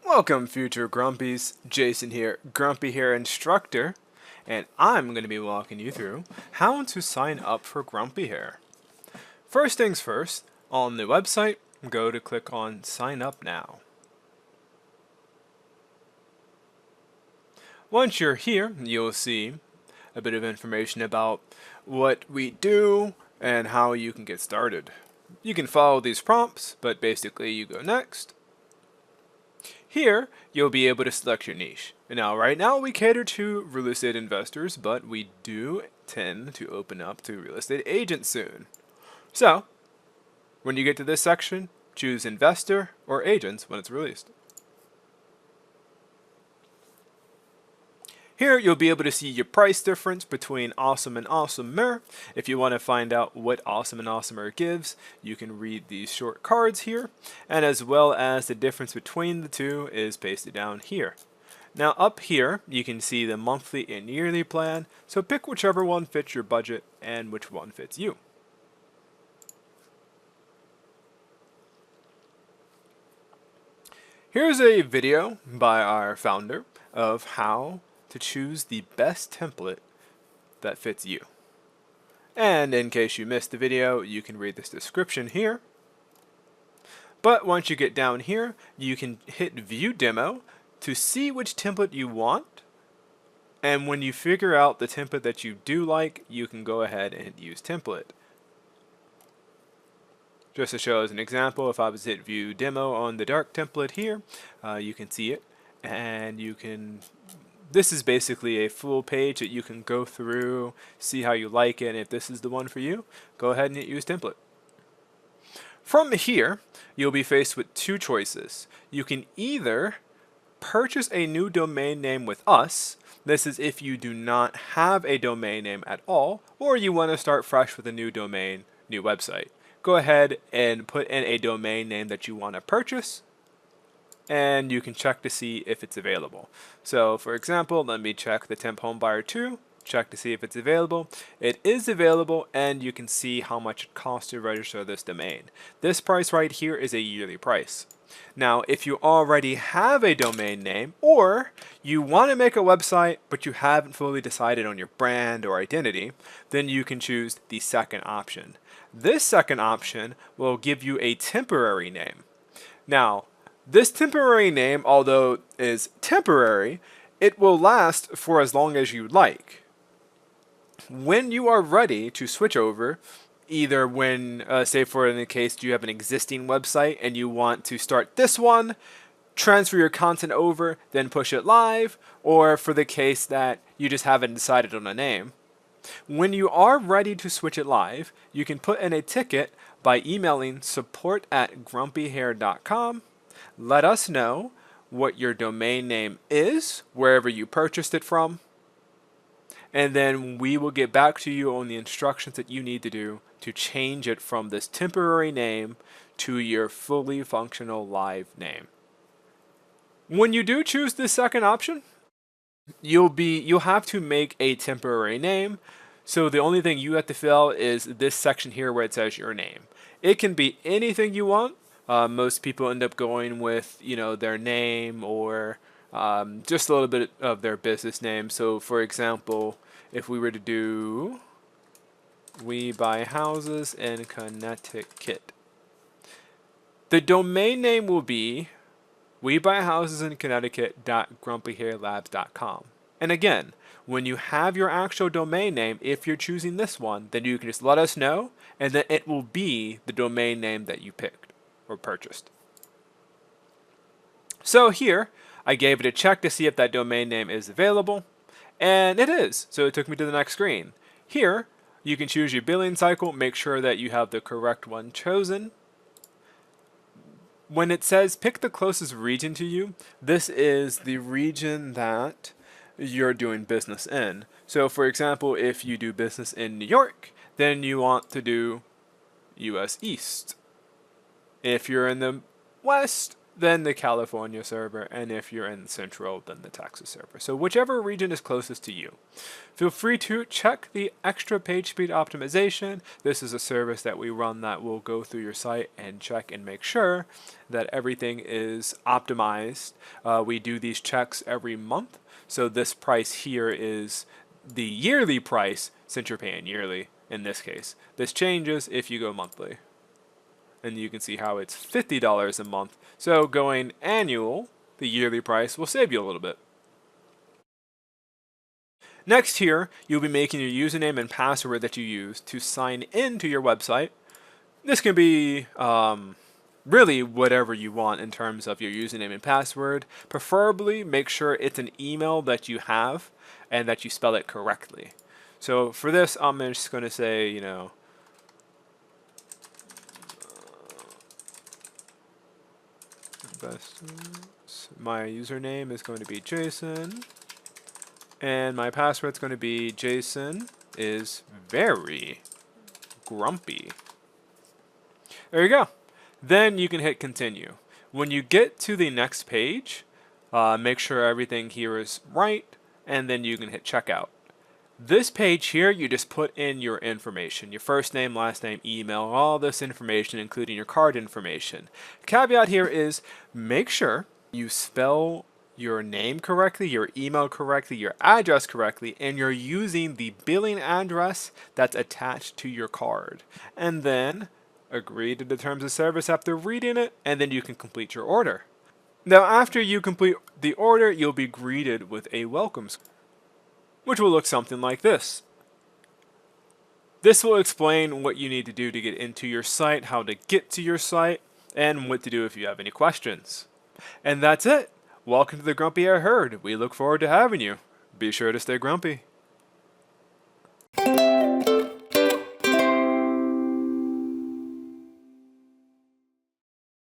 Welcome, future Grumpies. Jason here, GrumpyHare instructor, and I'm going to be walking you through how to sign up for GrumpyHare. First things first, on the website, go to click on Sign Up Now. Once you're here, you'll see a bit of information about what we do and how you can get started. You can follow these prompts, but basically you go next. Here, you'll be able to select your niche. Now, right now we cater to real estate investors, but we do tend to open up to real estate agents soon. So, when you get to this section, choose investor or agents when it's released. Here, you'll be able to see your price difference between Awesome and Awesomer. If you want to find out what Awesome and Awesomer gives, you can read these short cards here, and as well as the difference between the two is pasted down here. Now up here, you can see the monthly and yearly plan, so pick whichever one fits your budget and which one fits you. Here's a video by our founder of how to choose the best template that fits you. And in case you missed the video, you can read this description here. But once you get down here, you can hit View Demo to see which template you want. And when you figure out the template that you do like, you can go ahead and use template. Just to show as an example, if I was to hit View Demo on the dark template here, you can see it, and you can. This is basically a full page that you can go through, see how you like it, and if this is the one for you, go ahead and hit Use Template. From here, you'll be faced with two choices. You can either purchase a new domain name with us. This is if you do not have a domain name at all, or you want to start fresh with a new domain, new website. Go ahead and put in a domain name that you want to purchase, and you can check to see if it's available. So for example, let me check the Temp Home Buyer 2, check to see if it's available. It is available, and you can see how much it costs to register this domain. This price right here is a yearly price. Now, if you already have a domain name, or you want to make a website but you haven't fully decided on your brand or identity, then you can choose the second option. This second option will give you a temporary name. Now, this temporary name, although is temporary, it will last for as long as you like. When you are ready to switch over, either when, say for in the case you have an existing website and you want to start this one, transfer your content over, then push it live, or for the case that you just haven't decided on a name. When you are ready to switch it live, you can put in a ticket by emailing support@grumpyhare.com. Let us know what your domain name is, wherever you purchased it from, and then we will get back to you on the instructions that you need to do to change it from this temporary name to your fully functional live name. When you do choose this second option, you'll have to make a temporary name. So the only thing you have to fill is this section here where it says your name. It can be anything you want. Most people end up going with, their name or just a little bit of their business name. So for example, if we were to do We Buy Houses in Connecticut, the domain name will be webuyhousesinConnecticut.grumpyharelabs.com. And again, when you have your actual domain name, if you're choosing this one, then you can just let us know, and then it will be the domain name that you picked or purchased. So here, I gave it a check to see if that domain name is available, and it is. So it took me to the next screen. Here, you can choose your billing cycle, make sure that you have the correct one chosen. When it says pick the closest region to you, this is the region that you're doing business in. So for example, if you do business in New York, then you want to do US East. If you're in the West, then the California server, and if you're in Central, then the Texas server. So whichever region is closest to you. Feel free to check the extra page speed optimization. This is a service that we run that will go through your site and check and make sure that everything is optimized. We do these checks every month. So this price here is the yearly price since you're paying yearly in this case. This changes if you go monthly. And you can see how it's $50 a month. So going annual, the yearly price will save you a little bit. Next here, you'll be making your username and password that you use to sign into your website. This can be really whatever you want in terms of your username and password. Preferably make sure it's an email that you have and that you spell it correctly. So for this, I'm just going to say, you know, my username is going to be Jason, and my password is going to be Jason is very grumpy. There you go. Then you can hit continue. When you get to the next page, make sure everything here is right, and then you can hit checkout. This page here, you just put in your information, your first name, last name, email, all this information, including your card information. Caveat here is make sure you spell your name correctly, your email correctly, your address correctly, and you're using the billing address that's attached to your card. And then agree to the terms of service after reading it, and then you can complete your order. Now, after you complete the order, you'll be greeted with a welcome screen, which will look something like this. This will explain what you need to do to get into your site, how to get to your site, and what to do if you have any questions. And that's it. Welcome to the GrumpyHare herd. We look forward to having you. Be sure to stay grumpy.